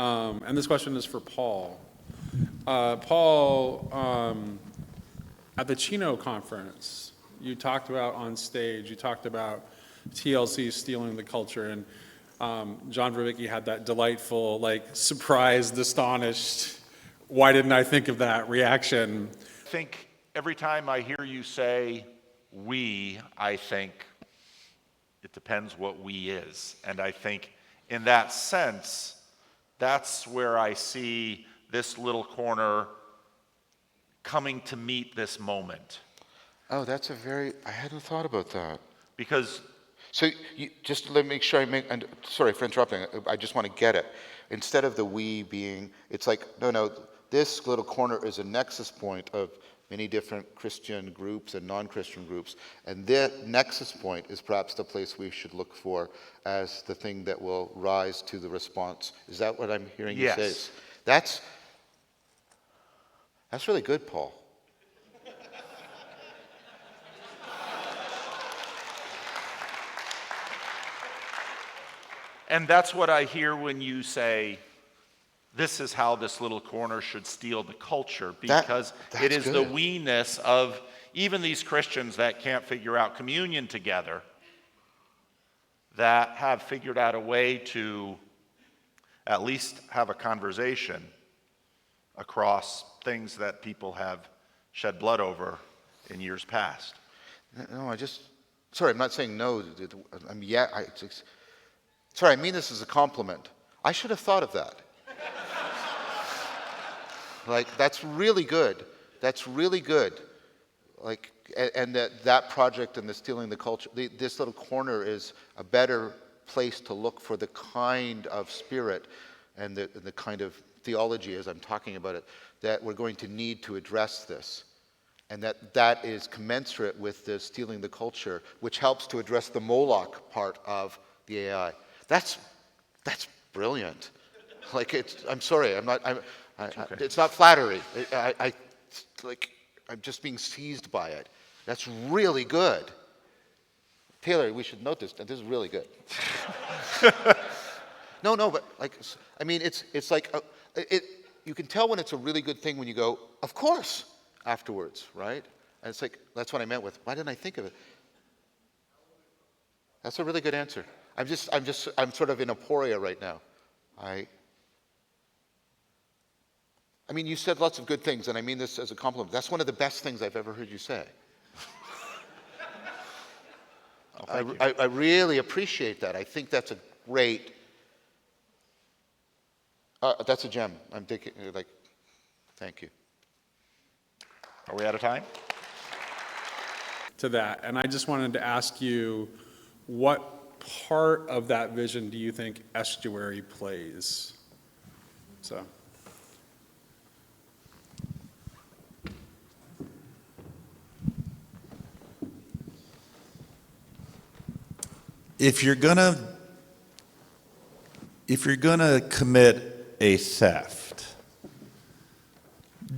And this question is for Paul. Paul, at the Chino conference, you talked about on stage, you talked about TLC stealing the culture, and John Verwicki had that delightful, like, surprised, astonished, why didn't I think of that reaction? I think every time I hear you say we, I think it depends what we is. And I think in that sense, that's where I see this little corner coming to meet this moment. Oh, I hadn't thought about that. Because So just let me make sure and sorry for interrupting, I just want to get it. Instead of the we being, it's like, no, this little corner is a nexus point of many different Christian groups and non-Christian groups, and that nexus point is perhaps the place we should look for as the thing that will rise to the response. Is that what I'm hearing you say? yes. That's really good, Paul. And that's what I hear when you say, this is how this little corner should steal the culture, because it is the we-ness of even these Christians that can't figure out communion together, that have figured out a way to at least have a conversation across things that people have shed blood over in years past. No, sorry, I'm not saying no. Sorry, I mean this as a compliment. I should have thought of that. Like, that's really good. That's really good. Like, and that project and the stealing the culture, this little corner is a better place to look for the kind of spirit and the kind of theology, as I'm talking about it, that we're going to need to address this. And that is commensurate with the stealing the culture, which helps to address the Moloch part of the AI. That's brilliant. Like, I'm sorry, it's not flattery. I'm just being seized by it. That's really good. Taylor, we should note this. This is really good. No, but it's like you can tell when it's a really good thing when you go, of course, afterwards, right? And it's like, that's what I meant with, why didn't I think of it? That's a really good answer. I'm sort of in aporia right now. I mean, you said lots of good things, and I mean this as a compliment. That's one of the best things I've ever heard you say. I really appreciate that. I think that's a great, that's a gem. I'm thinking, thank you. Are we out of time? To that, and I just wanted to ask you, what part of that vision do you think Estuary plays? So. If you're gonna commit a theft,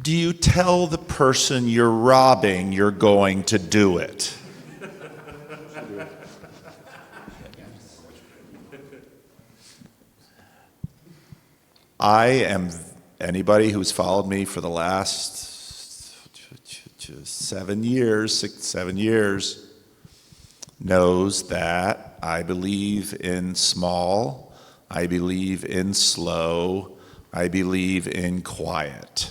do you tell the person you're robbing you're going to do it? Anybody who's followed me for the last 7 years, knows that I believe in small, I believe in slow, I believe in quiet.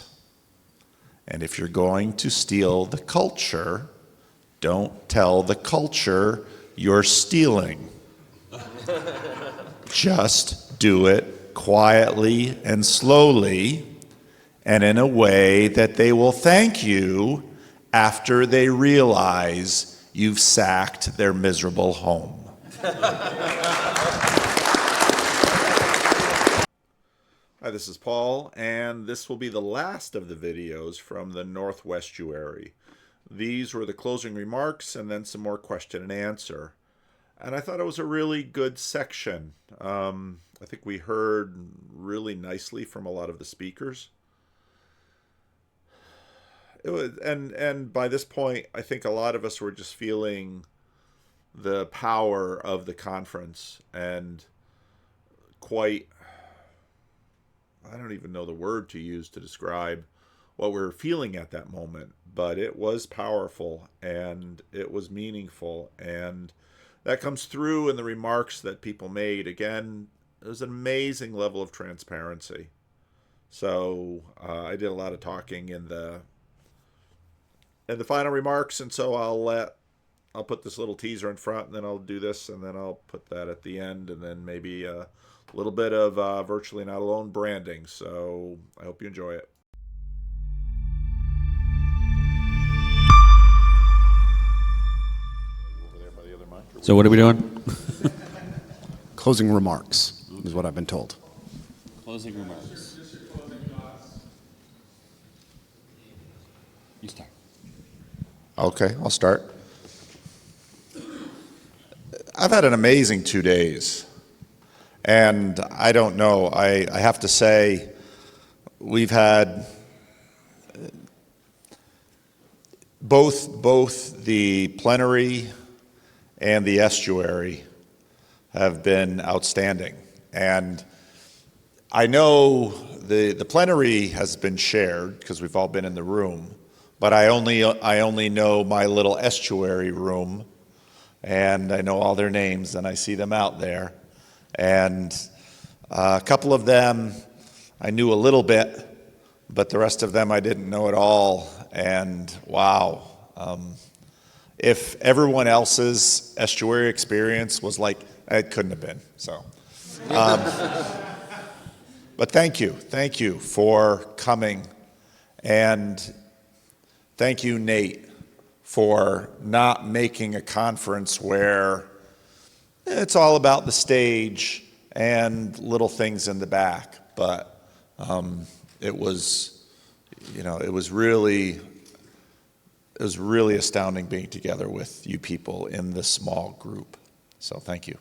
And if you're going to steal the culture, don't tell the culture you're stealing. Just do it quietly and slowly, and in a way that they will thank you after they realize you've sacked their miserable home. Hi, this is Paul, and this will be the last of the videos from the Northwestuary. These were the closing remarks and then some more question and answer. And I thought it was a really good section. I think we heard really nicely from a lot of the speakers. It was, and by this point, I think a lot of us were just feeling the power of the conference and quite I don't even know the word to use to describe what we were feeling at that moment, but it was powerful and it was meaningful, and that comes through in the remarks that people made. Again, it was an amazing level of transparency. So I did a lot of talking in the final remarks, and so I'll put this little teaser in front, and then I'll do this, and then I'll put that at the end, and then maybe a little bit of Virtually Not Alone branding. So I hope you enjoy it. So what are we doing? Closing remarks is what I've been told. Closing remarks. You start. Okay, I'll start. I've had an amazing 2 days, and I don't know, I have to say, we've had both the plenary and the estuary have been outstanding. And I know the plenary has been shared because we've all been in the room, but I only know my little estuary room, and I know all their names, and I see them out there. And a couple of them I knew a little bit, but the rest of them I didn't know at all. And wow, if everyone else's estuary experience was like, it couldn't have been. So, but thank you for coming, and thank you, Nate, for not making a conference where it's all about the stage and little things in the back. But it was really astounding being together with you people in this small group. So thank you.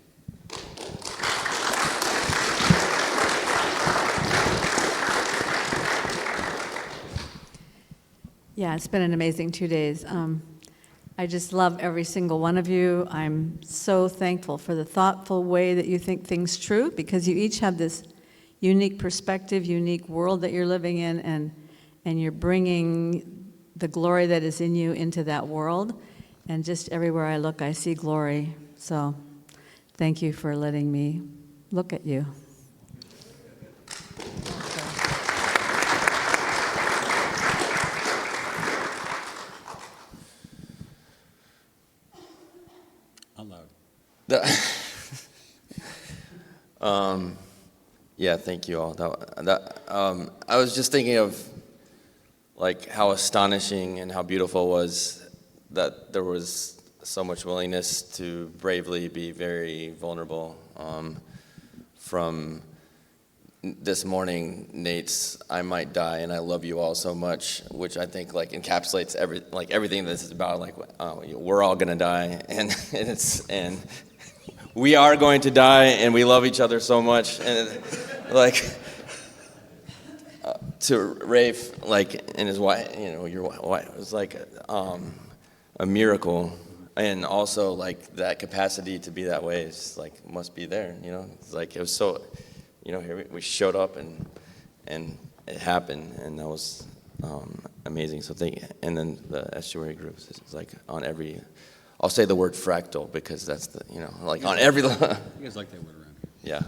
Yeah, it's been an amazing 2 days. I just love every single one of you. I'm so thankful for the thoughtful way that you think things through, because you each have this unique perspective, unique world that you're living in, and you're bringing the glory that is in you into that world. And just everywhere I look, I see glory. So thank you for letting me look at you. Yeah, thank you all. I was just thinking of like how astonishing and how beautiful it was that there was so much willingness to bravely be very vulnerable. From this morning, Nate's "I might die and I love you all so much," which I think like encapsulates everything this is about. Like, we're all gonna die, and we are going to die, and we love each other so much. And to Rafe, and his wife, your wife, it was like a miracle. And also that capacity to be that way is must be there, It's it was so, here we showed up and it happened, and that was amazing. So and then the estuary groups is on every, I'll say the word fractal because that's the, on every level. You guys like that word around here.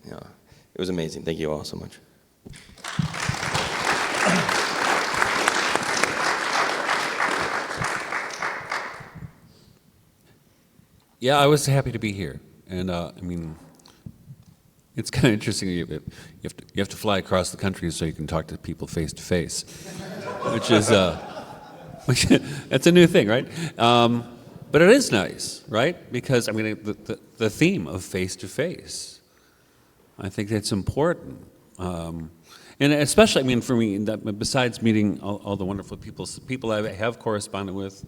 Yeah, it was amazing. Thank you all so much. Yeah, I was happy to be here, and it's kind of interesting. You have to fly across the country so you can talk to people face to face, which is that's a new thing, right? But it is nice, right? Because the theme of face to face, I think that's important, and especially for me, besides meeting all the wonderful people I have corresponded with,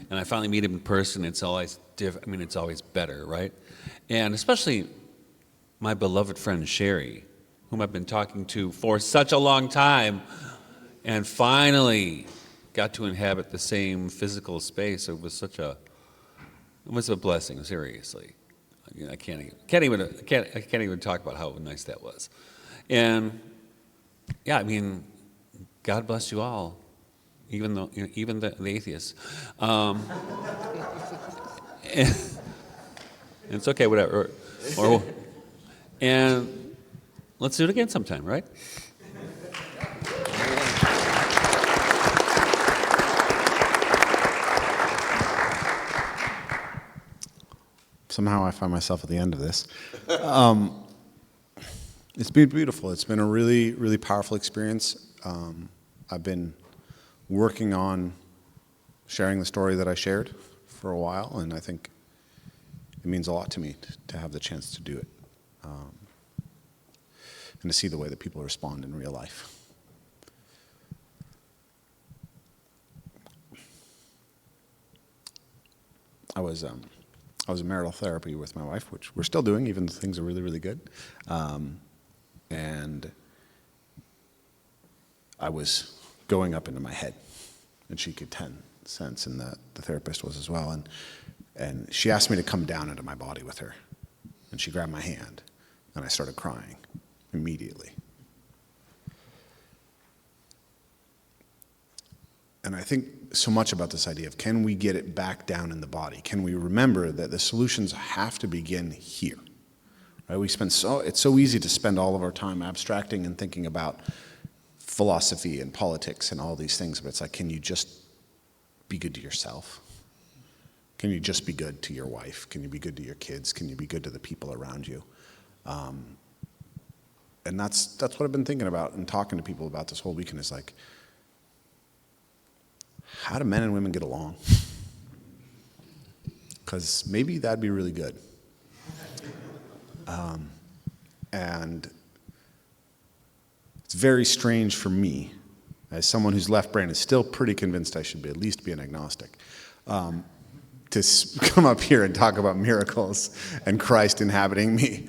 and I finally meet them in person, it's always different. It's always better, right? And especially my beloved friend Sherry, whom I've been talking to for such a long time, and finally got to inhabit the same physical space. It was a blessing, seriously. I can't even talk about how nice that was. And yeah, I mean, God bless you all, even though, even the atheists. And it's okay, whatever. And let's do it again sometime, right? Somehow I find myself at the end of this. It's been beautiful. It's been a really, really powerful experience. I've been working on sharing the story that I shared for a while, and I think it means a lot to me to have the chance to do it, and to see the way that people respond in real life. I was in marital therapy with my wife, which we're still doing, even though things are really, really good. And I was going up into my head, and she could sense, and the therapist was as well. And she asked me to come down into my body with her, and she grabbed my hand, and I started crying immediately. And I think so much about this idea of, can we get it back down in the body? Can we remember that the solutions have to begin here? Right? It's so easy to spend all of our time abstracting and thinking about philosophy and politics and all these things, but it's like, can you just be good to yourself? Can you just be good to your wife? Can you be good to your kids? Can you be good to the people around you? And that's what I've been thinking about and talking to people about this whole weekend, is like, how do men and women get along? Because maybe that'd be really good. And it's very strange for me, as someone whose left brain is still pretty convinced I should at least be an agnostic, to come up here and talk about miracles and Christ inhabiting me.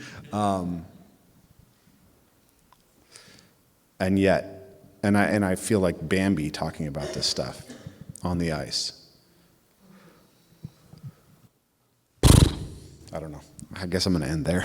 And yet, and I feel like Bambi talking about this stuff on the ice. I don't know. I guess I'm going to end there.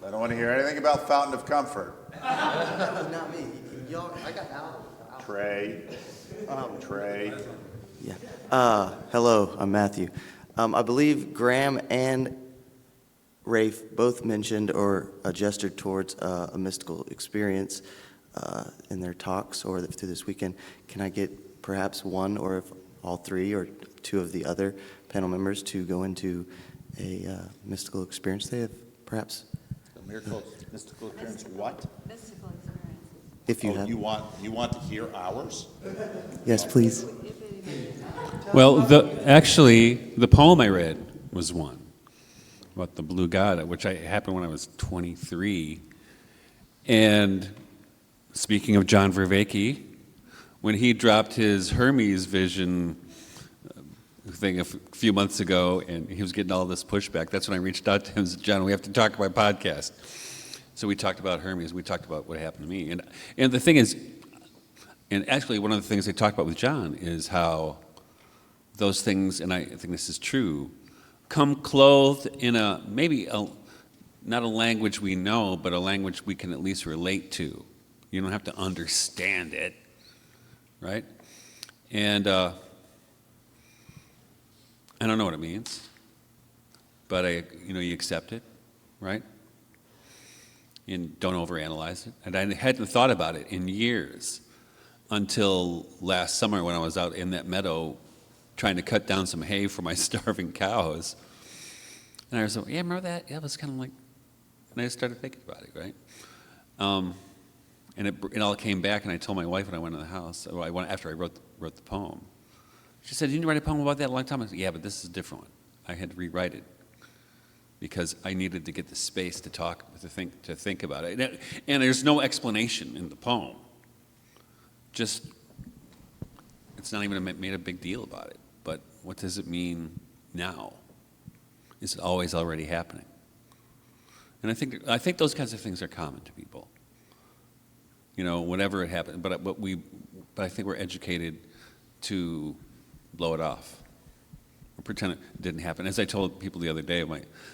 I don't want to hear anything about Fountain of Comfort. That was not me. Y'all, I got out. Trey. Trey. Yeah. Hello, I'm Matthew. I believe Graham and Rafe both mentioned or gestured towards a mystical experience in their talks or through this weekend. Can I get perhaps one, or if all three or two of the other panel members, to go into a mystical experience they have perhaps? Miracle, mystical experience, what? Mystical experiences. If you have. You want to hear ours? Yes, please. Well, actually, the poem I read was one about the blue god, which happened when I was 23. And speaking of John Vervaeke, when he dropped his Hermes vision thing a few months ago, and he was getting all this pushback, that's when I reached out to him and said, John, we have to talk about my podcast. So we talked about Hermes, we talked about what happened to me. And the thing is, and actually one of the things I talked about with John is how those things, and I think this is true, come clothed in not a language we know, but a language we can at least relate to. You don't have to understand it, right? And I don't know what it means, but you accept it, right? And don't overanalyze it. And I hadn't thought about it in years until last summer when I was out in that meadow trying to cut down some hay for my starving cows. And I was like, yeah, remember that? Yeah, it was kind of like, and I just started thinking about it, right? And it all came back, and I told my wife when I went in the house, after I wrote the poem. She said, didn't you write a poem about that a long time ago? I said, yeah, but this is a different one. I had to rewrite it because I needed to get the space to think about it. And there's no explanation in the poem. Just, it's not even made a big deal about it. But what does it mean now? is always already happening. And I think those kinds of things are common to people. You know, whenever it happens, but I think we're educated to blow it off or pretend it didn't happen. As I told people the other day,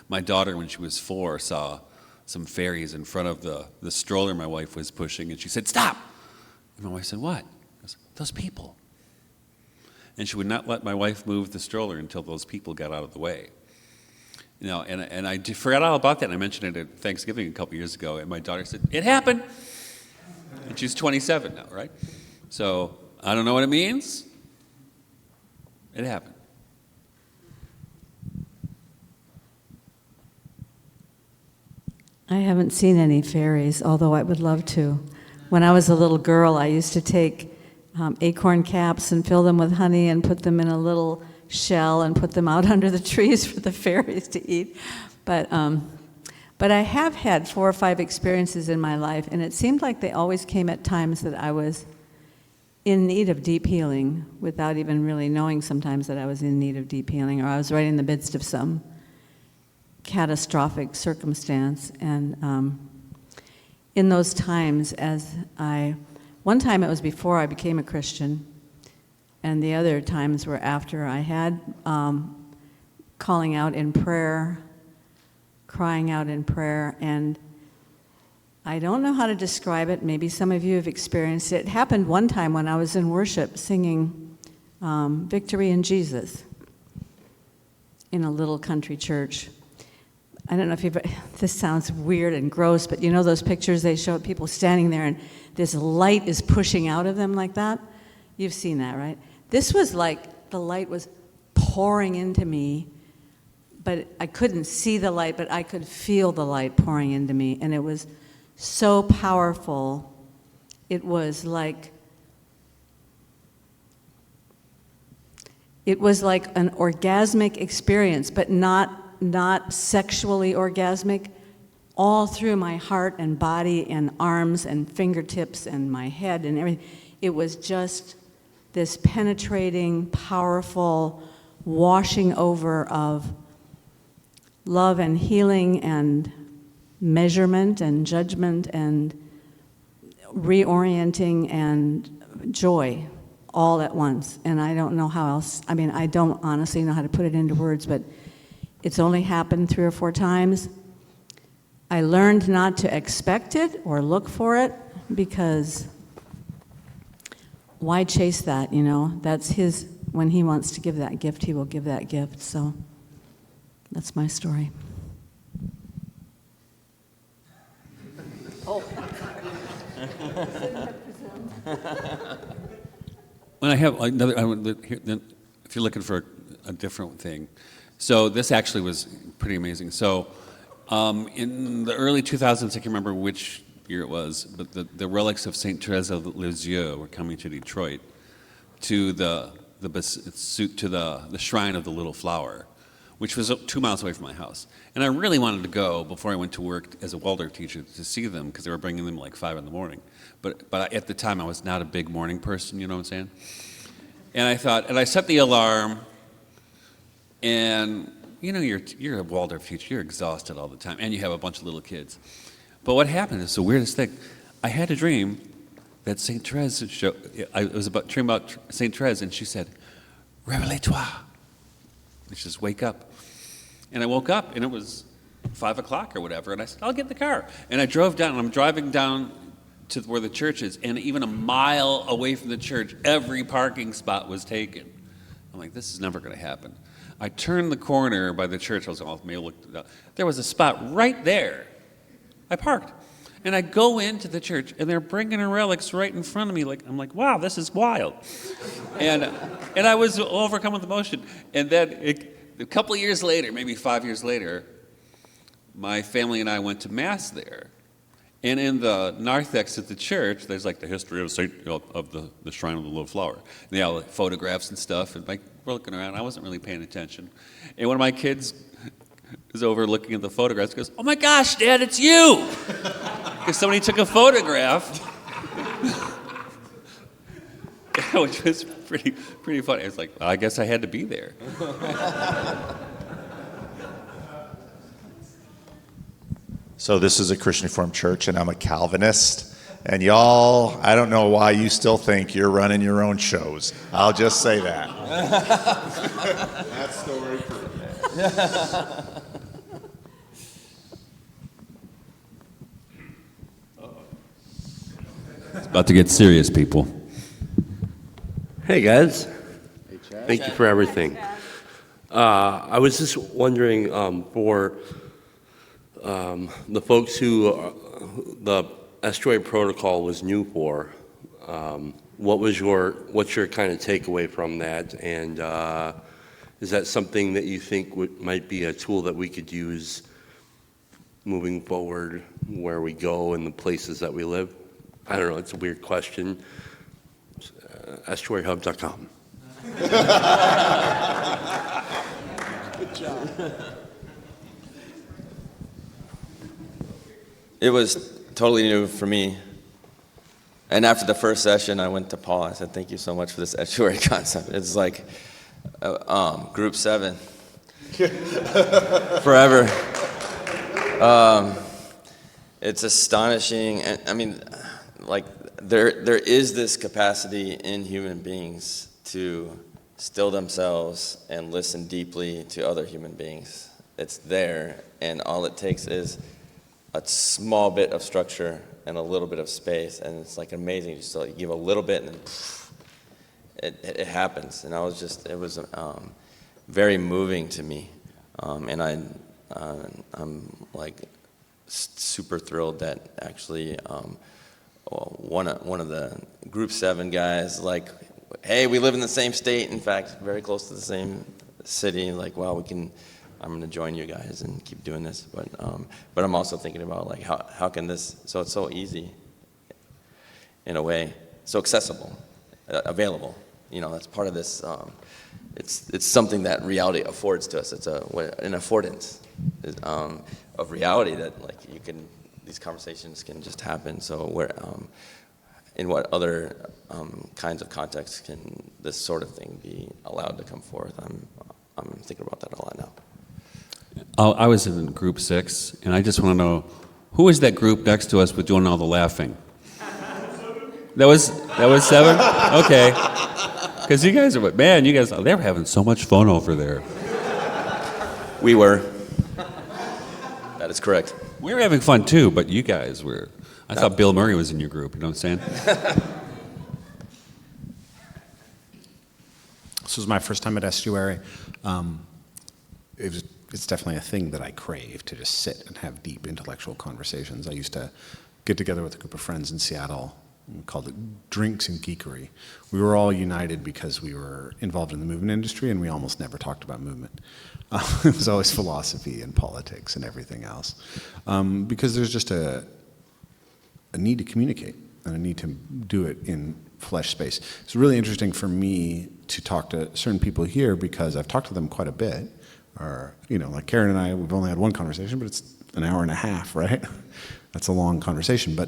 my daughter, when she was 4, saw some fairies in front of the stroller my wife was pushing, and she said, "Stop!" And my wife said, "What?" I said, "Those people." And she would not let my wife move the stroller until those people got out of the way. You know, and I forgot all about that. And I mentioned it at Thanksgiving a couple years ago, and my daughter said, "It happened." And she's 27 now, right? So I don't know what it means. It happened. I haven't seen any fairies, although I would love to. When I was a little girl, I used to take acorn caps and fill them with honey and put them in a little shell and put them out under the trees for the fairies to eat. But I have had 4 or 5 experiences in my life, and it seemed like they always came at times that I was in need of deep healing without even really knowing sometimes that I was in need of deep healing, or I was right in the midst of some catastrophic circumstance. And in those times, one time it was before I became a Christian, and the other times were after I had calling out in prayer, crying out in prayer, and I don't know how to describe it. Maybe some of you have experienced it. It happened one time when I was in worship singing Victory in Jesus in a little country church. I don't know if this sounds weird and gross, but you know those pictures they show people standing there and this light is pushing out of them like that? You've seen that, right? This was like the light was pouring into me, but I couldn't see the light, but I could feel the light pouring into me, and it was so powerful. It was like an orgasmic experience, but not sexually orgasmic, all through my heart and body and arms and fingertips and my head and everything. It was just this penetrating, powerful washing over of love and healing and measurement and judgment and reorienting and joy all at once. And I don't know how else, I don't honestly know how to put it into words, but it's only happened 3 or 4 times. I learned not to expect it or look for it, because why chase that, you know? That's his, when he wants to give that gift, he will give that gift. So that's my story. When I have another, if you're looking for a different thing, so this actually was pretty amazing. So in the early 2000s, I can't remember which year it was, but the relics of Saint Therese of Lisieux were coming to Detroit to the shrine of the Little Flower, which was 2 miles away from my house. And I really wanted to go before I went to work as a Waldorf teacher to see them, because they were bringing them like 5 in the morning. But at the time, I was not a big morning person, you know what I'm saying? And I thought, and I set the alarm, and you know, you're a Waldorf teacher, you're exhausted all the time, and you have a bunch of little kids. But what happened is the weirdest thing. I had a dream that Saint Therese I was dreaming about Saint Therese, and she said, "Réveille-toi," which is wake up. And I woke up, and it was 5 o'clock or whatever, and I said, "I'll get in the car." And I drove down, and I'm driving down to where the church is, and even a mile away from the church, every parking spot was taken. I'm like, this is never going to happen. I turned the corner by the church. I was like, maybe look it up. There was a spot right there. I parked. And I go into the church, and they're bringing her relics right in front of me. I'm like, wow, this is wild. and I was overcome with emotion. And then a couple of years later, maybe 5 years later, my family and I went to Mass there. And in the narthex at the church, there's like the history of the Shrine of the Little Flower. And they all photographs and stuff. And we're looking around. I wasn't really paying attention. And one of my kids is over looking at the photographs. Goes, "Oh my gosh, Dad, it's you!" Because somebody took a photograph, which was pretty funny. I was like, well, I guess I had to be there. So this is a Christian Reformed church, and I'm a Calvinist. And y'all, I don't know why you still think you're running your own shows. I'll just say that. That story proved it. It's about to get serious, people. Hey, guys. Thank you for everything. I was just wondering for the folks who the Estuary protocol was new for, what's your kind of takeaway from that? And is that something that you think might be a tool that we could use moving forward where we go and the places that we live? I don't know, it's a weird question. Estuaryhub.com. Good job. It was totally new for me. And after the first session, I went to Paul. I said, thank you so much for this estuary concept. It's like group 7. Forever. It's astonishing. And I mean, like, there is this capacity in human beings to still themselves and listen deeply to other human beings. It's there, and all it takes is a small bit of structure and a little bit of space, and it's like amazing. Just like, you give a little bit, and then it happens. And it was very moving to me, and I'm like super thrilled that actually one of the Group 7 guys, like, hey, we live in the same state. In fact, very close to the same city. Like, wow, I'm going to join you guys and keep doing this. But I'm also thinking about, like, how can this, so it's so easy in a way, so accessible, available. You know, that's part of this. It's something that reality affords to us. It's an affordance of reality that, like, these conversations can just happen. So in what other kinds of contexts can this sort of thing be allowed to come forth? I'm thinking about that a lot now. I was in group 6, and I just want to know, who is that group next to us with doing all the laughing? That was 7? Okay. Because you guys they were having so much fun over there. We were. That is correct. We were having fun too, but you guys were. I thought Bill Murray was in your group, you know what I'm saying? This was my first time at Estuary. It's definitely a thing that I crave, to just sit and have deep intellectual conversations. I used to get together with a group of friends in Seattle, and we called it Drinks and Geekery. We were all united because we were involved in the movement industry, and we almost never talked about movement. It was always philosophy and politics and everything else. Because there's just a need to communicate and a need to do it in flesh space. It's really interesting for me to talk to certain people here because I've talked to them quite a bit. Or, you know, like Karen and I, we've only had one conversation, but it's an hour and a half, right? That's a long conversation.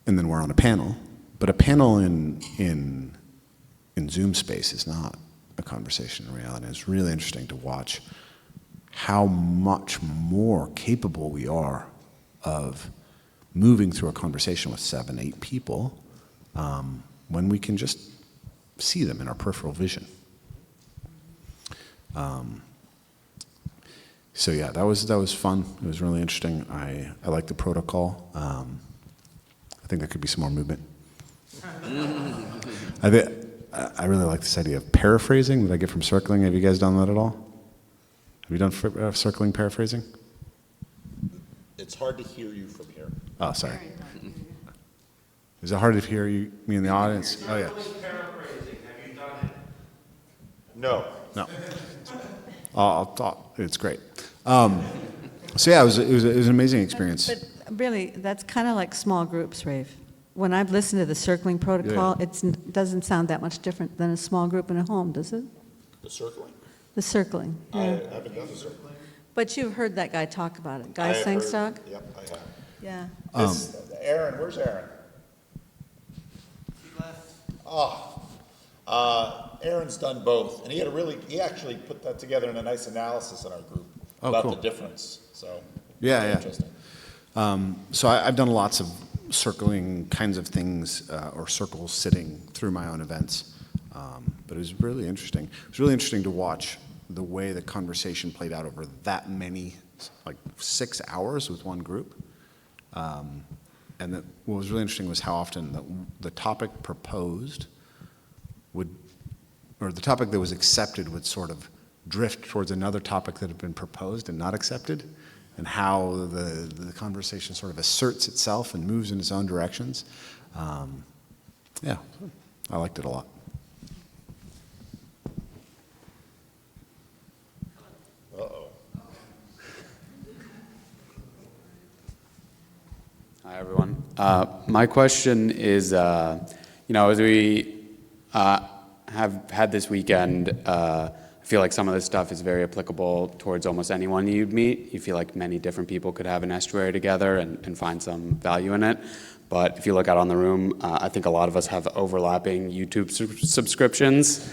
And then we're on a panel. But a panel in Zoom space is not a conversation in reality. It's really interesting to watch how much more capable we are of moving through a conversation with 7, 8 people when we can just see them in our peripheral vision. So yeah, that was fun. It was really interesting. I like the protocol. I think there could be some more movement. I really like this idea of paraphrasing that I get from circling. Have you guys done that at all? Have you done circling paraphrasing? It's hard to hear you from here. Oh, sorry. Is it hard to hear me in the audience? Oh, yeah. Paraphrasing, have you done it? No. No. It's great. So yeah, it was an amazing experience. But really, that's kind of like small groups, Rafe. When I've listened to the circling protocol, it doesn't sound that much different than a small group in a home, does it? The circling? The circling, yeah. I haven't done the circling. But you've heard that guy talk about it. Guy Sangstock? Yep, I have. Yeah. Aaron, where's Aaron? He left. Aaron's done both, and he actually put that together in a nice analysis in our group about the difference. So Yeah. interesting. I've done lots of circling kinds of things, or circle sitting through my own events. But it was really interesting. It was really interesting to watch the way the conversation played out over that many, like 6 hours with one group. What was really interesting was how often the topic proposed or the topic that was accepted would sort of drift towards another topic that had been proposed and not accepted, and how the conversation sort of asserts itself and moves in its own directions. Yeah, I liked it a lot. Hi, everyone. My question is, as we have had this weekend, I feel like some of this stuff is very applicable towards almost anyone you'd meet. You feel like many different people could have an estuary together and find some value in it. But if you look out on the room, I think a lot of us have overlapping YouTube subscriptions.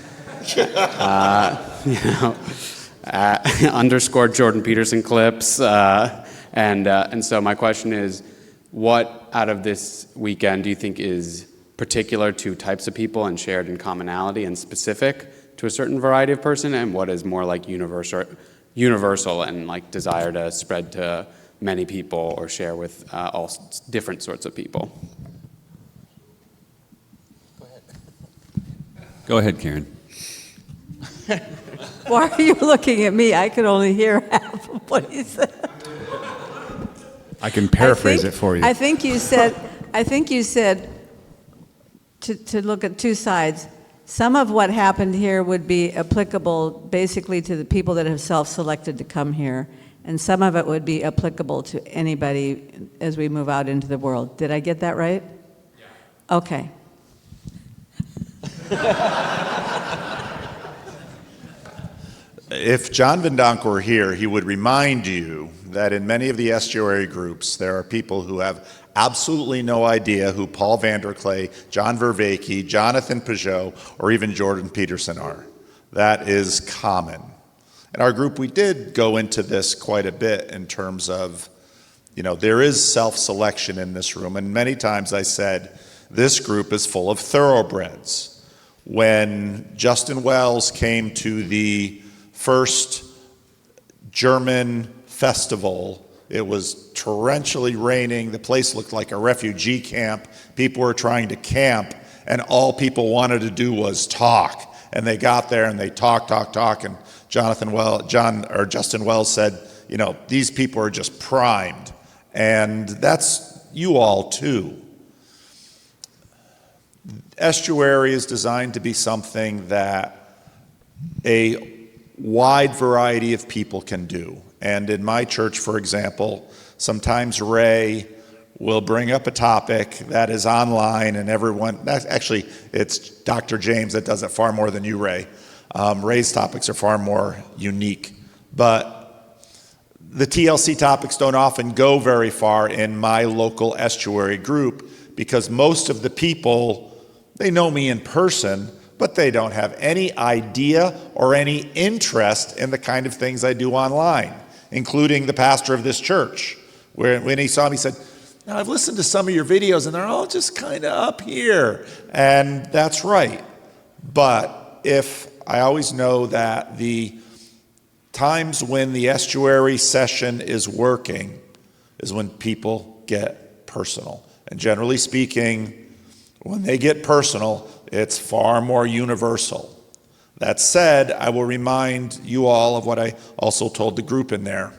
Underscore Jordan Peterson clips. And so my question is, what out of this weekend do you think is particular to types of people and shared in commonality and specific to a certain variety of person, and what is more like universal and like desire to spread to many people or share with all different sorts of people? Go ahead, Karen. Why are you looking at me? I could only hear half of what he said. I can paraphrase it for you. I think you said to look at two sides. Some of what happened here would be applicable basically to the people that have self-selected to come here, and some of it would be applicable to anybody as we move out into the world. Did I get that right? Yeah. Okay. If John Van Donk were here, he would remind you that in many of the estuary groups, there are people who have absolutely no idea who Paul Vanderklay, John Vervaeke, Jonathan Peugeot, or even Jordan Peterson are. That is common. In our group, we did go into this quite a bit in terms of, there is self-selection in this room, and many times I said, this group is full of thoroughbreds. When Justin Wells came to the first German festival, it was torrentially raining. The place looked like a refugee camp. People were trying to camp, and all people wanted to do was talk. And they got there and they talk, and Justin Wells said, these people are just primed. And that's you all too. Estuary is designed to be something that a wide variety of people can do. And in my church, for example, sometimes Ray will bring up a topic that is online and it's Dr. James that does it far more than you, Ray. Ray's topics are far more unique. But the TLC topics don't often go very far in my local estuary group because most of the people, they know me in person, but they don't have any idea or any interest in the kind of things I do online, including the pastor of this church. When he saw me, he said, now I've listened to some of your videos and they're all just kind of up here. And that's right. But I always know that the times when the estuary session is working is when people get personal. And generally speaking, when they get personal, it's far more universal. That said, I will remind you all of what I also told the group in there.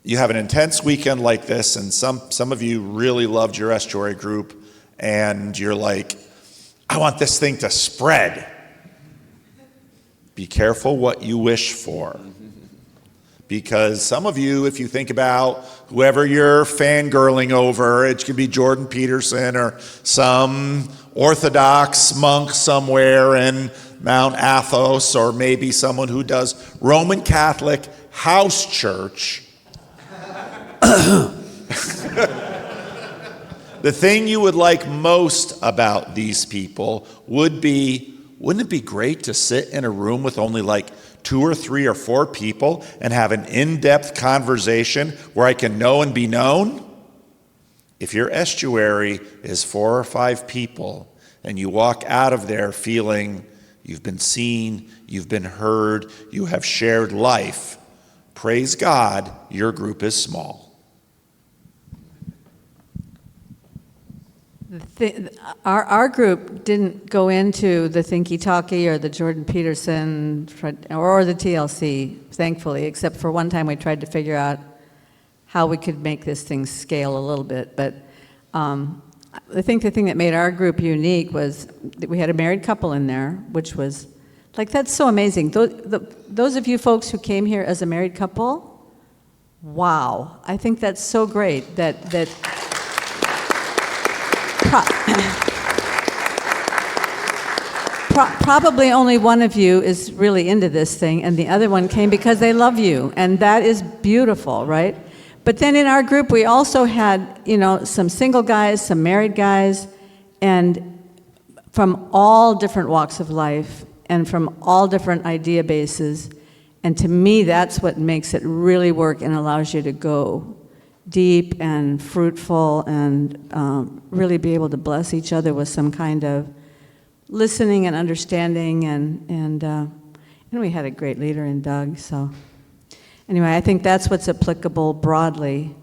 You have an intense weekend like this, and some of you really loved your estuary group, and you're like, I want this thing to spread. Be careful what you wish for. Because some of you, if you think about whoever you're fangirling over, it could be Jordan Peterson or some Orthodox monk somewhere in Mount Athos, or maybe someone who does Roman Catholic house church. The thing you would like most about these people would be, wouldn't it be great to sit in a room with only like 2 or 3 or 4 people and have an in-depth conversation where I can know and be known? If your estuary is 4 or 5 people and you walk out of there feeling you've been seen, you've been heard, you have shared life, praise God, your group is small. Our group didn't go into the Thinky Talkie or the Jordan Peterson or the TLC, thankfully, except for one time we tried to figure out how we could make this thing scale a little bit. But I think the thing that made our group unique was that we had a married couple in there, which was, like, that's so amazing. Those of you folks who came here as a married couple, wow. I think that's so great that probably only one of you is really into this thing, and the other one came because they love you, and that is beautiful, right? But then in our group, we also had, some single guys, some married guys, and from all different walks of life, and from all different idea bases, and to me, that's what makes it really work and allows you to go deep and fruitful and really be able to bless each other with some kind of listening and understanding, and we had a great leader in Doug. So anyway, I think that's what's applicable broadly.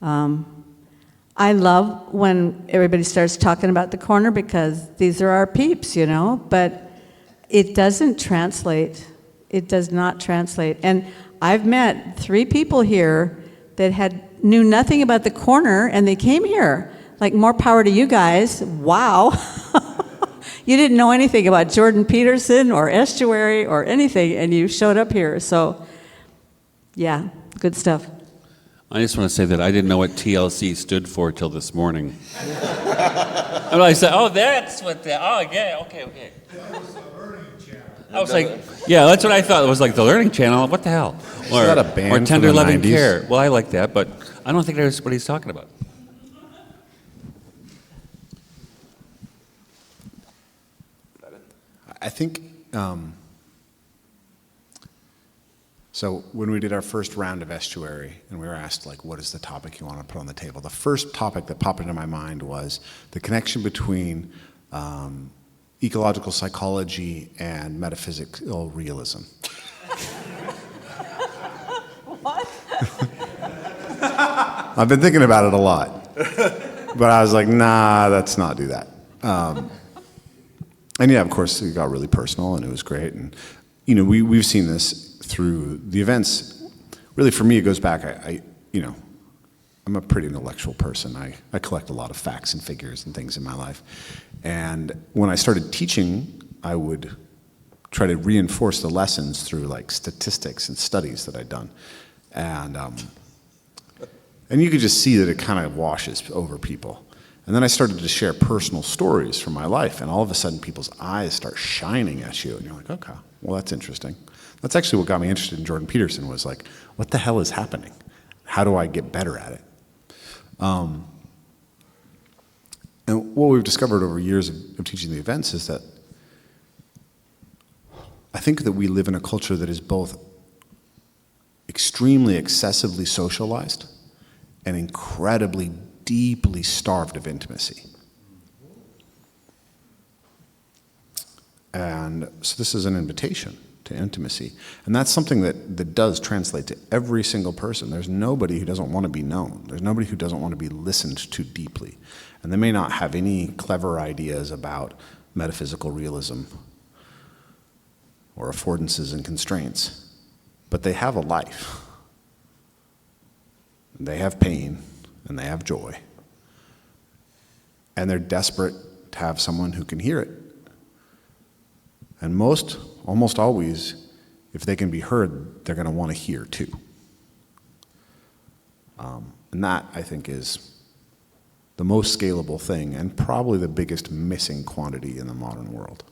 I love when everybody starts talking about the corner because these are our peeps, but it doesn't translate. It does not translate. And I've met 3 people here that knew nothing about the corner, and they came here. Like, more power to you guys. Wow. You didn't know anything about Jordan Peterson or Estuary or anything, and you showed up here. So, yeah, good stuff. I just want to say that I didn't know what TLC stood for till this morning. And I said, oh, that's what yeah, okay. I was like, yeah, that's what I thought. It was like the Learning Channel. What the hell? Or, that a band or from Tender the Loving 90s? Care. Well, I like that, but I don't think that's what he's talking about. I think, so when we did our first round of Estuary, and we were asked, like, what is the topic you want to put on the table? The first topic that popped into my mind was the connection between ecological psychology and metaphysical realism. What? I've been thinking about it a lot, but I was like, nah, let's not do that. And yeah, of course, it got really personal, and it was great. And we've seen this through the events. Really, for me, it goes back. I'm a pretty intellectual person. I collect a lot of facts and figures and things in my life. And when I started teaching, I would try to reinforce the lessons through, like, statistics and studies that I'd done. And you could just see that it kind of washes over people. And then I started to share personal stories from my life, and all of a sudden people's eyes start shining at you, and you're like, okay, well, that's interesting. That's actually what got me interested in Jordan Peterson, was like, what the hell is happening? How do I get better at it? And what we've discovered over years of teaching the events is that I think that we live in a culture that is both extremely excessively socialized and incredibly deeply starved of intimacy. And so this is an invitation to intimacy. And that's something that does translate to every single person. There's nobody who doesn't want to be known. There's nobody who doesn't want to be listened to deeply. And they may not have any clever ideas about metaphysical realism or affordances and constraints, but they have a life. They have pain, and they have joy. And they're desperate to have someone who can hear it. And almost always, if they can be heard, they're going to want to hear too. And that, I think, is the most scalable thing and probably the biggest missing quantity in the modern world.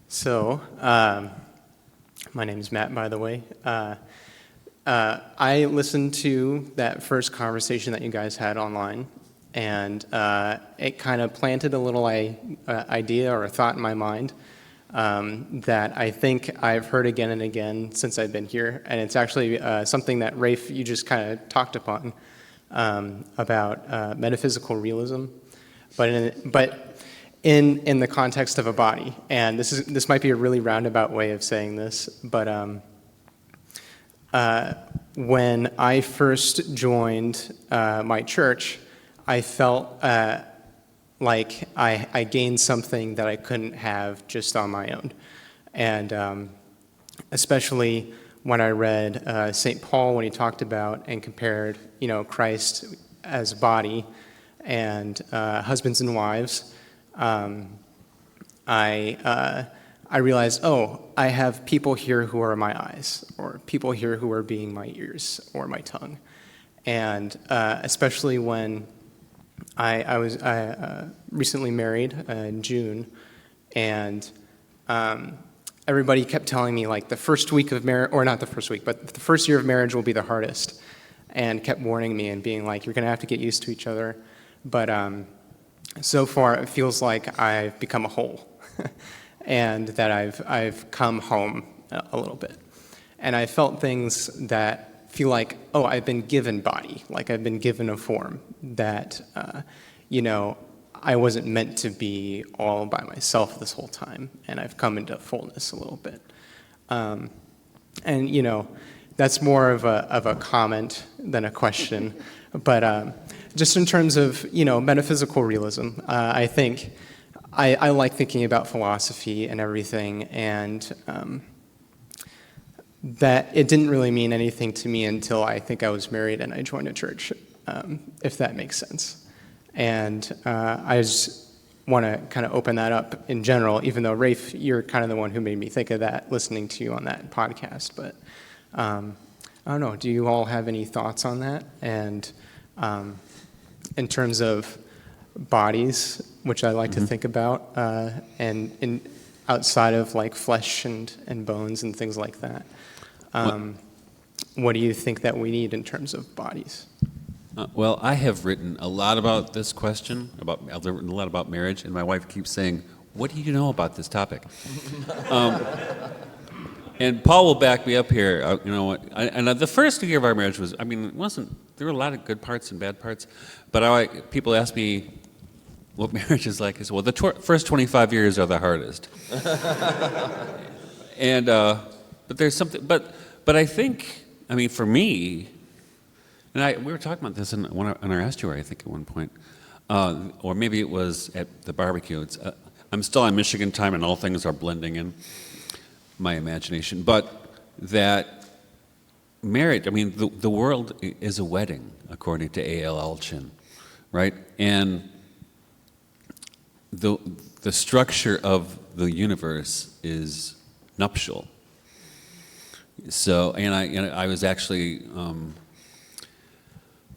So, my name is Matt, by the way. I listened to that first conversation that you guys had online, and it kind of planted a little idea or a thought in my mind that I think I've heard again and again since I've been here, and it's actually something that, Rafe, you just kind of talked upon about metaphysical realism, but in the context of a body. And this might be a really roundabout way of saying this, but when I first joined my church, I felt like I gained something that I couldn't have just on my own. And especially when I read St. Paul, when he talked about and compared, Christ as body and husbands and wives, I realized, I have people here who are my eyes, or people here who are being my ears or my tongue. And especially when I was recently married in June, and everybody kept telling me, like, the first week of marriage, or not the first week, but the first year of marriage will be the hardest, and kept warning me and being like, you're going to have to get used to each other. But so far, it feels like I've become a whole, and that I've come home a little bit. And I felt things that feel like, I've been given body, like I've been given a form that, I wasn't meant to be all by myself this whole time, and I've come into fullness a little bit. And, that's more of a comment than a question. But just in terms of, metaphysical realism, I think I like thinking about philosophy and everything, and that it didn't really mean anything to me until I think I was married and I joined a church, if that makes sense. And I just want to kind of open that up in general, even though, Rafe, you're kind of the one who made me think of that, listening to you on that podcast. But I don't know, do you all have any thoughts on that? And in terms of bodies, which I like to think about, and outside of like flesh and bones and things like that, what do you think that we need in terms of bodies? Well, I have written a lot about this question. I've written a lot about marriage, and my wife keeps saying, "What do you know about this topic?" And Paul will back me up here. And the first year of our marriage was, it wasn't. There were a lot of good parts and bad parts, but people ask me what marriage is like. I said, well, the first 25 years are the hardest. And but there's something. But I think, for me. And we were talking about this on our estuary, I think, at one point. Or maybe it was at the barbecue. I'm still on Michigan time, and all things are blending in my imagination. But that marriage, the world is a wedding, according to A.L. Alchin, right? And the structure of the universe is nuptial. So, and I was actually...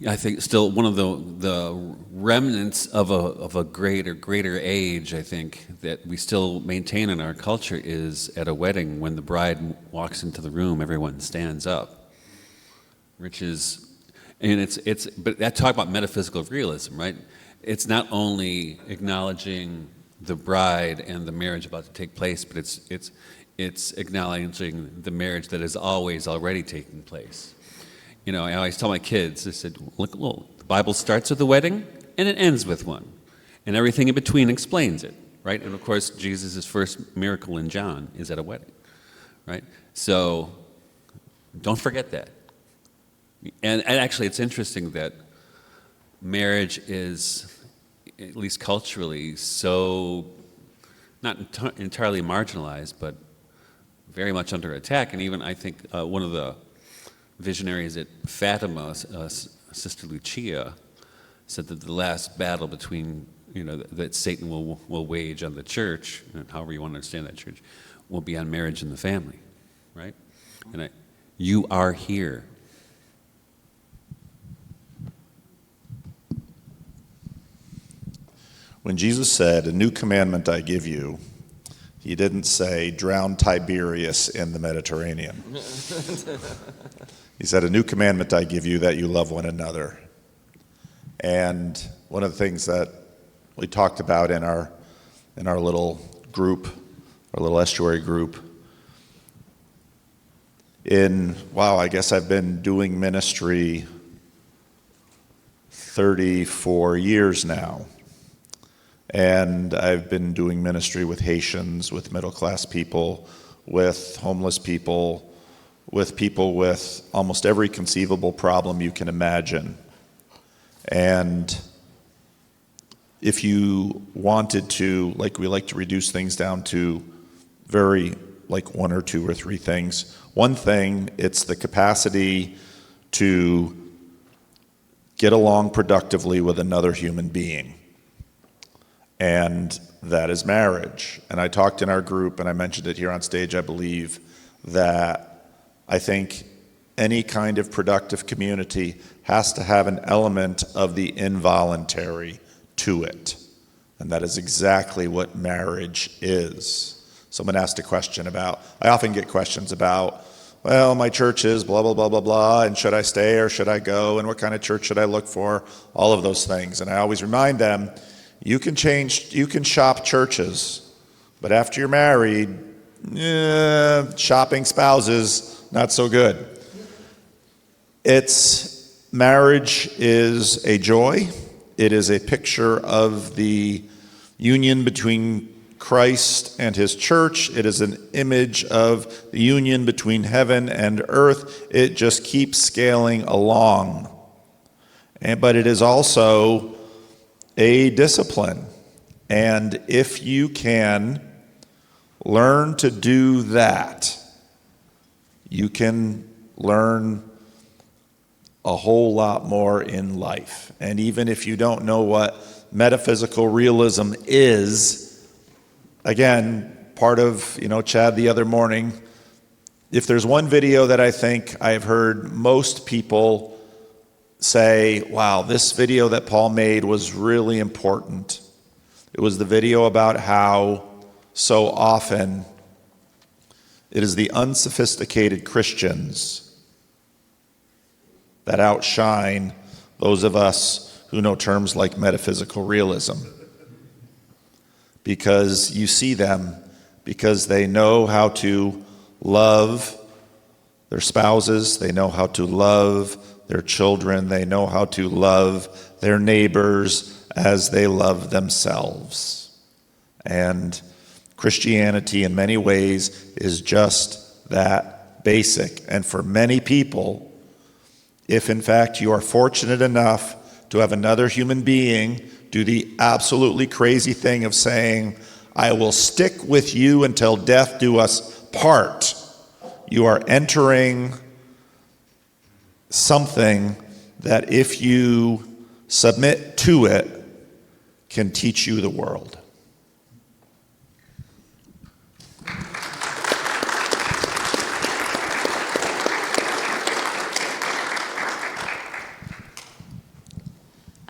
I think still one of the remnants of a greater age, I think, that we still maintain in our culture is at a wedding, when the bride walks into the room, everyone stands up, which is, but that talk about metaphysical realism, right? It's not only acknowledging the bride and the marriage about to take place, but it's acknowledging the marriage that is always already taking place. I always tell my kids, I said, look, the Bible starts with a wedding and it ends with one. And everything in between explains it, right? And of course, Jesus' first miracle in John is at a wedding, right? So don't forget that. And actually, it's interesting that marriage is, at least culturally, so not entirely marginalized, but very much under attack. And even, I think, one of the visionaries at Fatima, Sister Lucia, said that the last battle between, that Satan will wage on the church, and however you want to understand that church, will be on marriage and the family, right? And you are here. When Jesus said, "A new commandment I give you, He didn't say drown Tiberius in the Mediterranean. He said, a new commandment I give you, that you love one another. And one of the things that we talked about in our little group, our little estuary group, I guess I've been doing ministry 34 years now. And I've been doing ministry with Haitians, with middle-class people, with homeless people with almost every conceivable problem you can imagine. And if you wanted to, like we like to reduce things down to very, like 1 or 2 or 3 things. One thing, it's the capacity to get along productively with another human being. And that is marriage. And I talked in our group, and I mentioned it here on stage, I believe, that I think any kind of productive community has to have an element of the involuntary to it. And that is exactly what marriage is. Someone asked a question about, I often get questions about, well, my church is blah, blah, blah, blah, blah, and should I stay or should I go, and what kind of church should I look for, all of those things. And I always remind them, you can shop churches, but after you're married, shopping spouses, not so good. Marriage is a joy. It is a picture of the union between Christ and his church. It is an image of the union between heaven and earth. It just keeps scaling along. But it is also a discipline. And if you can learn to do that, you can learn a whole lot more in life. And even if you don't know what metaphysical realism is, again, part of, Chad the other morning, if there's one video that I think I've heard most people say, wow, this video that Paul made was really important. It was the video about how so often it is the unsophisticated Christians that outshine those of us who know terms like metaphysical realism. Because you see them, because they know how to love their spouses, they know how to love their children, they know how to love their neighbors as they love themselves. And Christianity in many ways is just that basic. And for many people, if in fact you are fortunate enough to have another human being do the absolutely crazy thing of saying, I will stick with you until death do us part, you are entering something that if you submit to it, can teach you the world.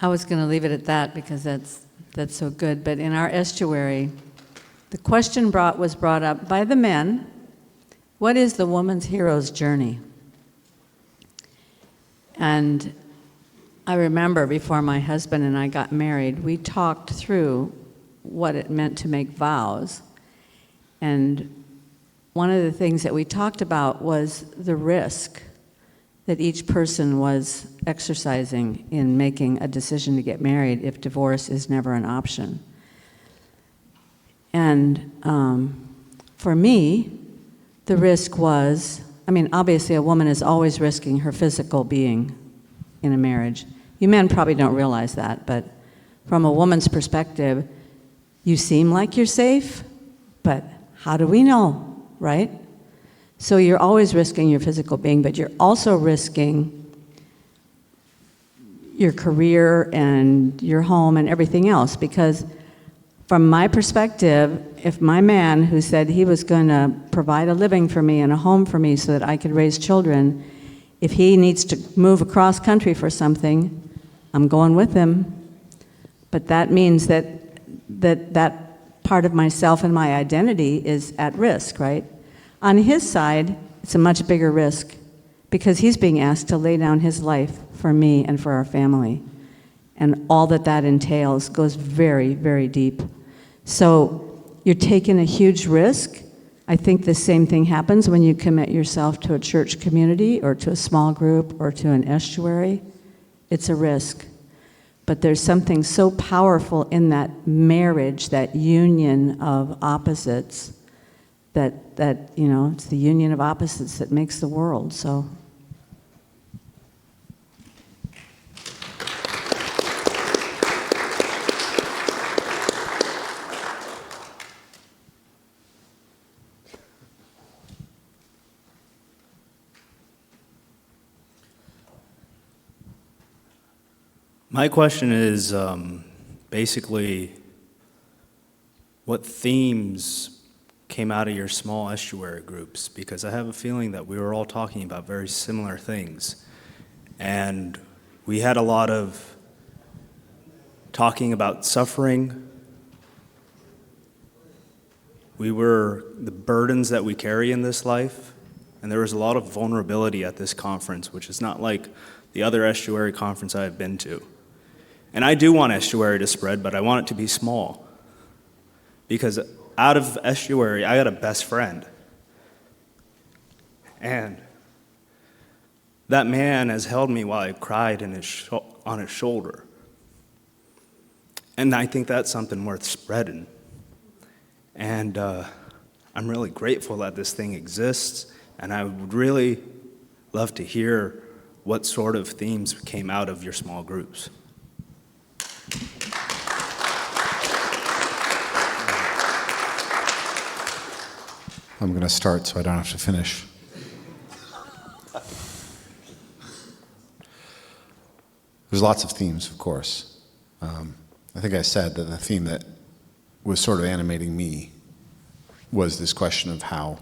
I was going to leave it at that because that's so good. But in our estuary, the question was brought up by the men, what is the woman's hero's journey? And I remember before my husband and I got married, we talked through what it meant to make vows. And one of the things that we talked about was the risk that each person was exercising in making a decision to get married if divorce is never an option. And for me, the risk was, obviously a woman is always risking her physical being in a marriage. You men probably don't realize that, but from a woman's perspective, you seem like you're safe, but how do we know, right? So you're always risking your physical being, but you're also risking your career and your home and everything else. Because from my perspective, if my man who said he was going to provide a living for me and a home for me so that I could raise children, if he needs to move across country for something, I'm going with him. But that means that part of myself and my identity is at risk, right? On his side, it's a much bigger risk because he's being asked to lay down his life for me and for our family. And all that that entails goes very, very deep. So you're taking a huge risk. I think the same thing happens when you commit yourself to a church community or to a small group or to an estuary. It's a risk. But there's something so powerful in that marriage, that union of opposites, that it's the union of opposites that makes the world. So. My question is basically what themes came out of your small estuary groups? Because I have a feeling that we were all talking about very similar things. And we had a lot of talking about suffering. The burdens that we carry in this life. And there was a lot of vulnerability at this conference, which is not like the other estuary conference I have been to. And I do want estuary to spread, but I want it to be small. Because out of estuary, I got a best friend. And that man has held me while I cried on his shoulder. And I think that's something worth spreading. And I'm really grateful that this thing exists, and I would really love to hear what sort of themes came out of your small groups. I'm going to start so I don't have to finish. There's lots of themes, of course. I think I said that the theme that was sort of animating me was this question of how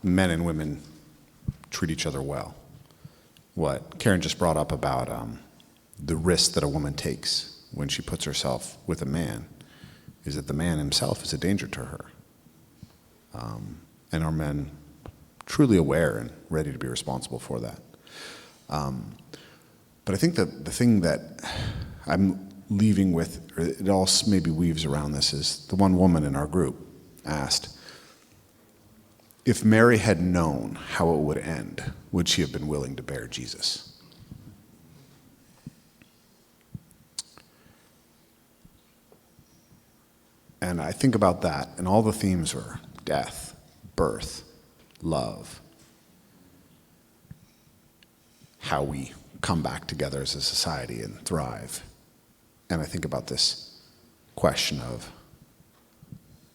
men and women treat each other well. What Karen just brought up about the risk that a woman takes when she puts herself with a man is that the man himself is a danger to her. And are men truly aware and ready to be responsible for that? But I think that the thing that I'm leaving with, or it all maybe weaves around this, is the one woman in our group asked, if Mary had known how it would end, would she have been willing to bear Jesus? And I think about that, and all the themes are death, birth, love, how we come back together as a society and thrive. And I think about this question of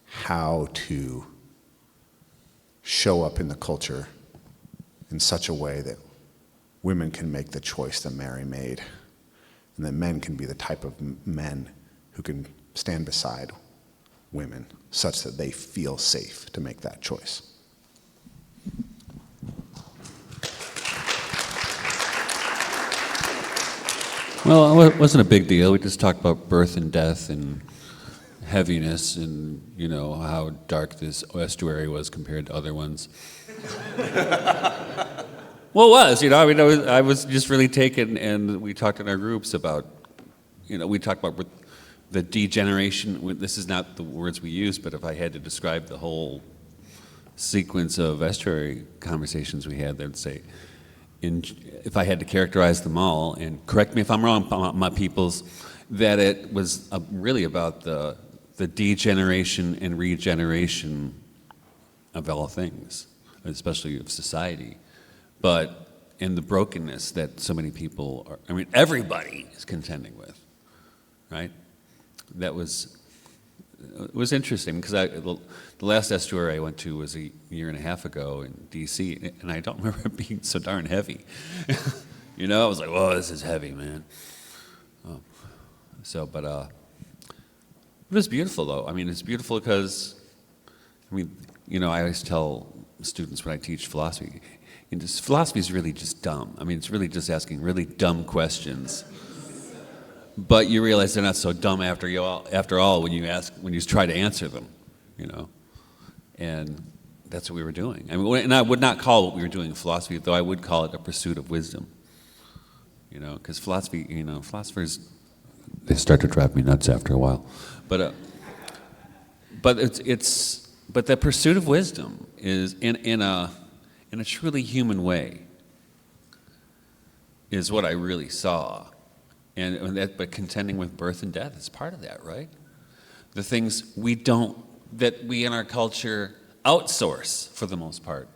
how to show up in the culture in such a way that women can make the choice that Mary made, and that men can be the type of men who can stand beside women such that they feel safe to make that choice. Well, it wasn't a big deal. We just talked about birth and death and heaviness and, how dark this estuary was compared to other ones. Well, it was, I was just really taken, and we talked in our groups about, we talked about the degeneration. This is not the words we use, but if I had to describe the whole sequence of estuary conversations we had, they'd say, if I had to characterize them all, and correct me if I'm wrong, my peoples, that it was really about the degeneration and regeneration of all things, especially of society, but in the brokenness that so many people are, everybody is contending with, right? It was interesting, because the last estuary I went to was a year and a half ago in D.C., and I don't remember it being so darn heavy. I was like, whoa, this is heavy, man. But it was beautiful, though. It's beautiful because, I always tell students when I teach philosophy, philosophy is really just dumb. It's really just asking really dumb questions but you realize they're not so dumb after all when you try to answer them, you know, and that's what we were doing. I mean, and I would not call what we were doing philosophy, though I would call it a pursuit of wisdom, you know, because philosophy, you know, philosophers, they start to drive me nuts after a while, but the pursuit of wisdom is in a truly human way is what I really saw. But contending with birth and death is part of that, right? The things that we in our culture outsource for the most part,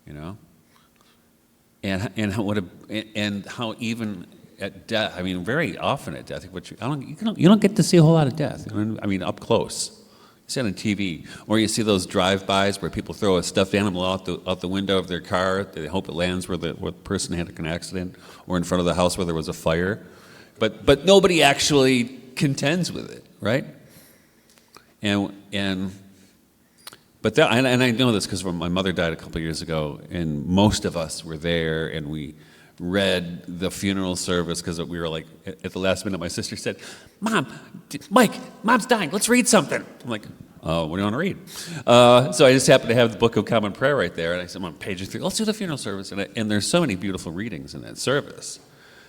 you know? And how even at death, I mean, very often at death, you don't get to see a whole lot of death. I mean, up close. You see it on TV, or you see those drive-bys where people throw a stuffed animal out the window of their car. They hope it lands where the person had an accident, or in front of the house where there was a fire. But nobody actually contends with it, right? And I know this because my mother died a couple of years ago, and most of us were there, and we read the funeral service because we were like, at the last minute, my sister said, Mike, Mom's dying, let's read something. I'm like, what do you want to read? So I just happened to have the Book of Common Prayer right there, and I said, I'm on page 3, let's do the funeral service. And there's so many beautiful readings in that service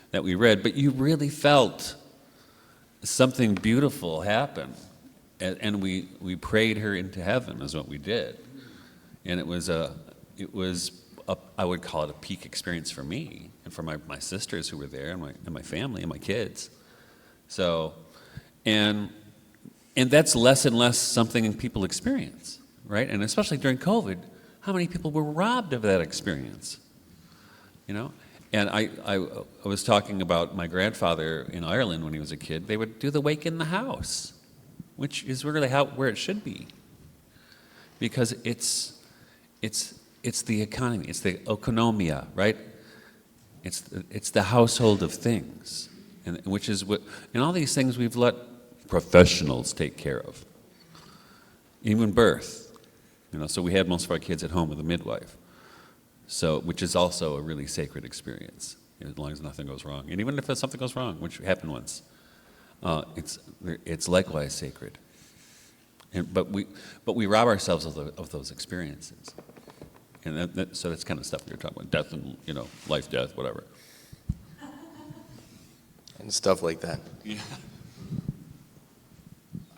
that we read, but you really felt something beautiful happen. And we prayed her into heaven is what we did. And it was I would call it a peak experience for me and for my sisters who were there, and my family and my kids. So, and that's less and less something people experience, right? And especially during COVID, how many people were robbed of that experience, you know? And I was talking about my grandfather in Ireland when he was a kid. They would do the wake in the house, which is really where it should be, because it's the economy, it's the oikonomia, right? It's the household of things, and which is what, and all these things we've let professionals take care of. Even birth, you know. So we had most of our kids at home with a midwife, so which is also a really sacred experience, you know, as long as nothing goes wrong. And even if something goes wrong, which happened once, it's likewise sacred. But we rob ourselves of those experiences. And so that's kind of stuff we were talking about, death and, you know, life, death, whatever. And stuff like that. Yeah.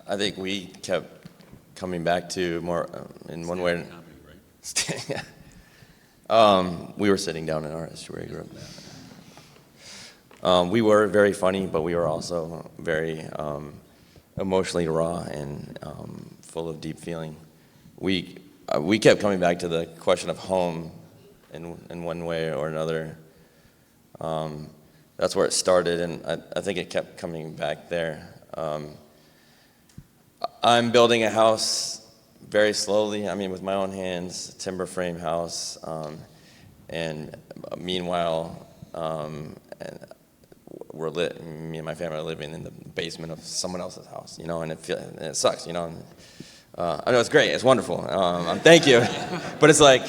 I think we kept coming back to more, in one way. We were sitting down in our Estuary group. We were very funny, but we were also very emotionally raw and full of deep feeling. We kept coming back to the question of home in one way or another. That's where it started, and I think it kept coming back there. I'm building a house very slowly, I mean with my own hands, timber frame house, and meanwhile, me and my family are living in the basement of someone else's house, you know, and it sucks, you know. I know it's great, it's wonderful. Thank you, but it's like,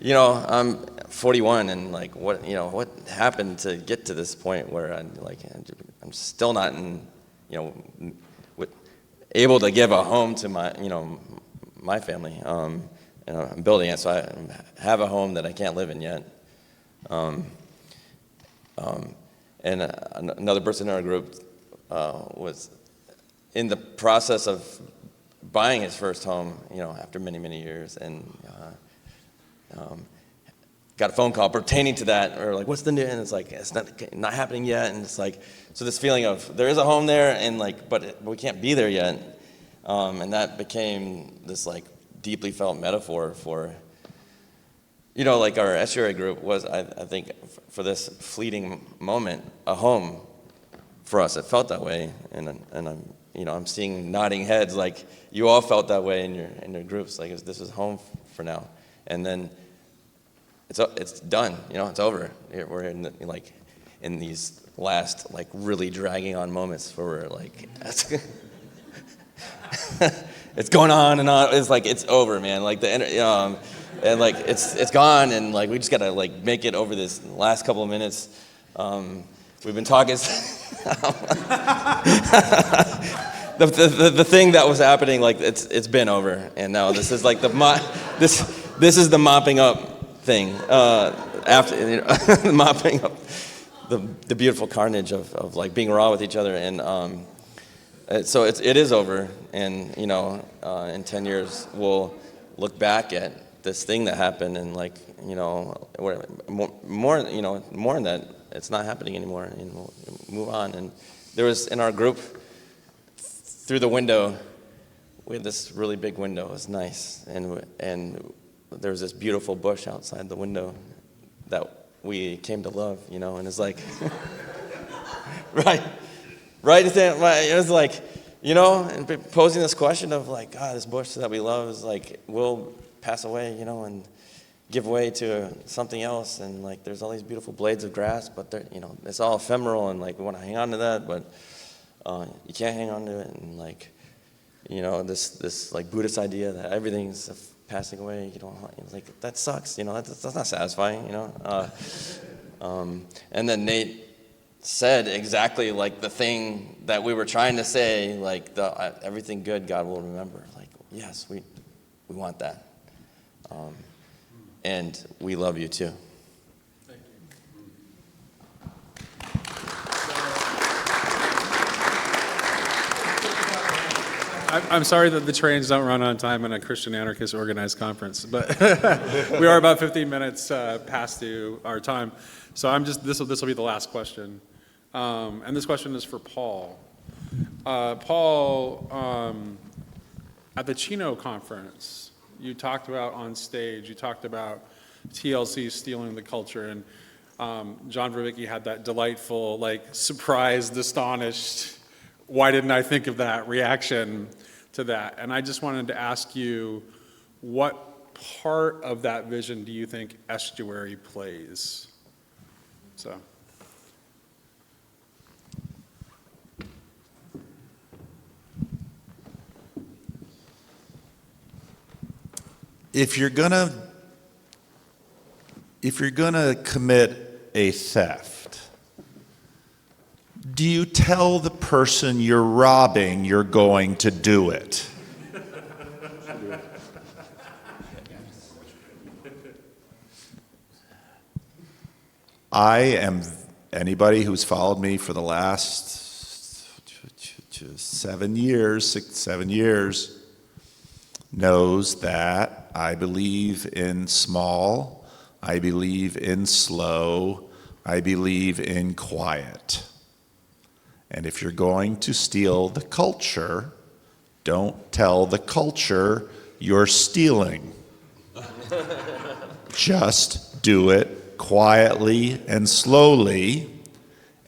you know, I'm 41, and like, what happened to get to this point where I'm still not able to give a home to my family, and I'm building it, so I have a home that I can't live in yet. And another person in our group was in the process of buying his first home, you know, after many, many years, and got a phone call pertaining to that, or like, what's the news? And it's like, it's not happening yet, and it's like, so this feeling of there is a home there, and like, but we can't be there yet, and that became this like deeply felt metaphor for, you know, like our Estuary group was, I think, for this fleeting moment, a home for us. It felt that way, and I'm seeing nodding heads, like you all felt that way in your groups, like this is home for now, and then it's done, you know, it's over. We're in these last like really dragging on moments where we're like, it's going on and on. It's like it's over, man. Like and like it's gone, and like we just gotta like make it over this last couple of minutes. We've been talking. The thing that was happening, like it's been over, and now this is like this is the mopping up thing after mopping up the beautiful carnage of like being raw with each other, and so it is over, and in 10 years we'll look back at this thing that happened, and like more than that, it's not happening anymore, and we'll move on. And there was in our group, through the window, we had this really big window. It was nice, and there was this beautiful bush outside the window that we came to love, and it's like, right. It was like, and posing this question of like, God, this bush that we love is like, will pass away, and give way to something else, and like, there's all these beautiful blades of grass, but they're, it's all ephemeral, and like, we want to hang on to that, but you can't hang on to it, and like, this like Buddhist idea that everything's passing away, like that sucks, that's not satisfying, and then Nate said exactly like the thing that we were trying to say, like everything good God will remember. Like, yes, we want that, and we love you too. I'm sorry that the trains don't run on time in a Christian anarchist organized conference, but we are about 15 minutes past our time. So this will be the last question. And this question is for Paul. Paul, at the Chino conference, you talked about on stage, you talked about TLC stealing the culture, and John Verwicki had that delightful, like, surprised, astonished, why didn't I think of that reaction to that? And I just wanted to ask you, what part of that vision do you think Estuary plays? So. If you're gonna commit a theft, do you tell the person you're robbing you're going to do it? Anybody who's followed me for the last 7 years, knows that I believe in small, I believe in slow, I believe in quiet. And if you're going to steal the culture, don't tell the culture you're stealing. Just do it quietly and slowly,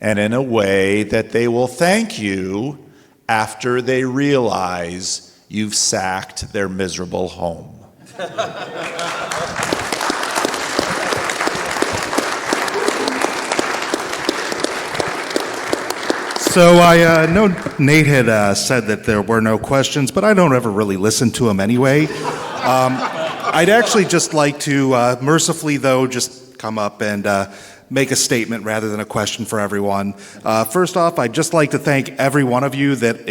and in a way that they will thank you after they realize you've sacked their miserable home. So I know Nate had said that there were no questions, but I don't ever really listen to him anyway. I'd actually just like to, mercifully though, just come up and make a statement rather than a question for everyone. First off, I'd just like to thank every one of you that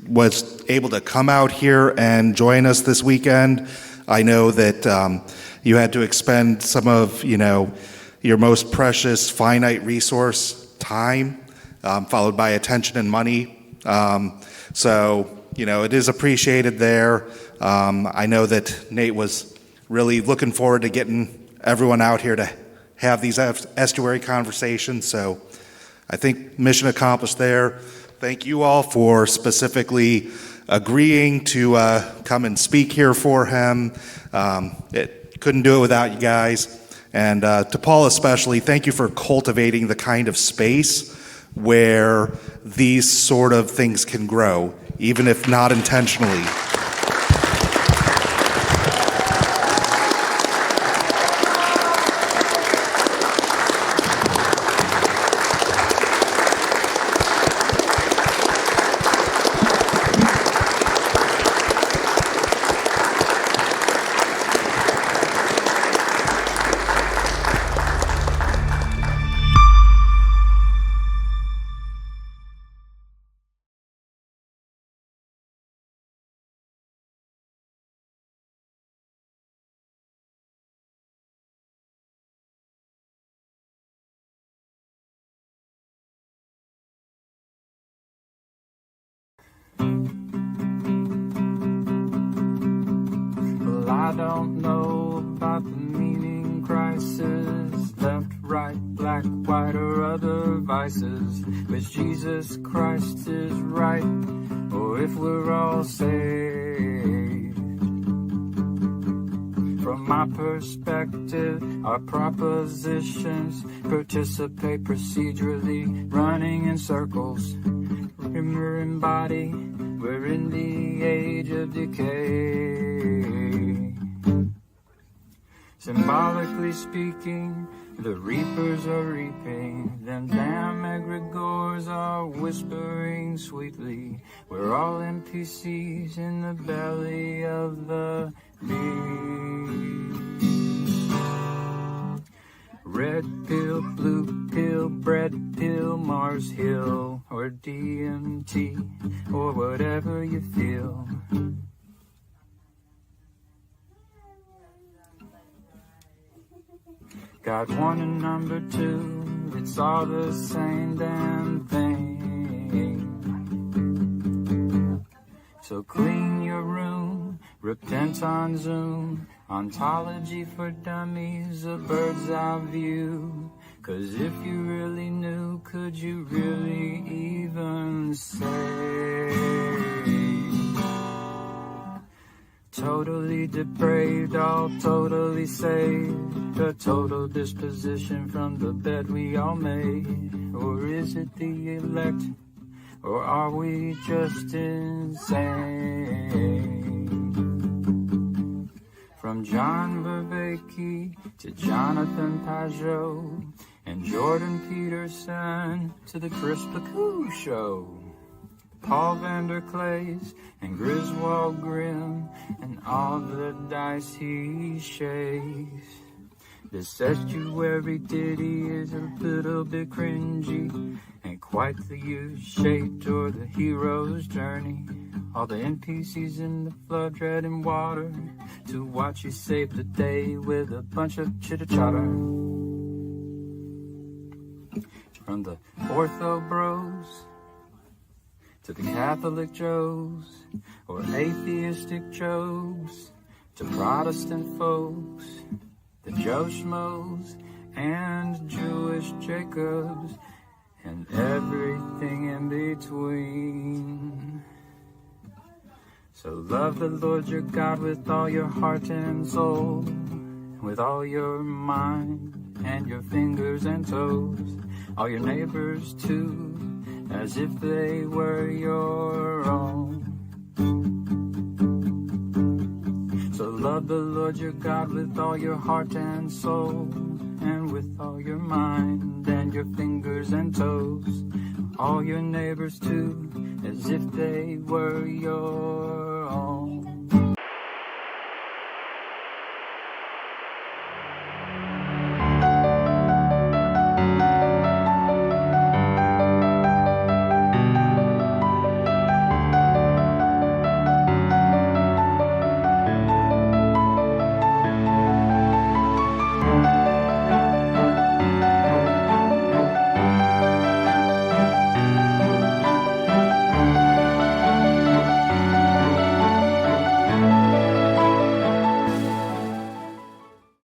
was able to come out here and join us this weekend. I know that you had to expend some of, your most precious finite resource, time, followed by attention and money. So, it is appreciated there. I know that Nate was really looking forward to getting everyone out here to have these estuary conversations. So I think mission accomplished there. Thank you all for specifically agreeing to come and speak here for him. Couldn't do it without you guys. And to Paul especially, thank you for cultivating the kind of space where these sort of things can grow, even if not intentionally. Well, I don't know about the meaning crisis, left, right, black, white, or other vices, which Jesus Christ is right, or if we're all saved. From my perspective, our propositions participate procedurally, running in circles. We're in body, we're in the age of decay. Symbolically speaking, the reapers are reaping, them damn egregores are whispering sweetly. We're all NPCs in the belly of the beast. Red pill, blue pill, bread pill, Mars Hill, or DMT, or whatever you feel. Got one and number two, it's all the same damn thing. So clean your room, repent on Zoom, ontology for dummies, a bird's eye view. 'Cause if you really knew, could you really even say? Totally depraved, all totally saved, a total disposition from the bed we all made. Or is it the elect, or are we just insane? From John Vervaeke to Jonathan Pajot and Jordan Peterson to the Chris Pacou Show, Paul Vanderklays and Griswold Grimm and all the dice he shakes. This estuary ditty is a little bit cringy, ain't quite the U-shaped or the hero's journey. All the NPCs in the flood treading water to watch you save the day with a bunch of chitter-chatter. From the ortho bros to the Catholic Joes, or atheistic Jobs, to Protestant folks, the Joe Schmoes, and Jewish Jacobs, and everything in between. So love the Lord your God with all your heart and soul, with all your mind and your fingers and toes, all your neighbors too, as if they were your own. So love the Lord your God with all your heart and soul, and with all your mind and your fingers and toes, all your neighbors too, as if they were your own.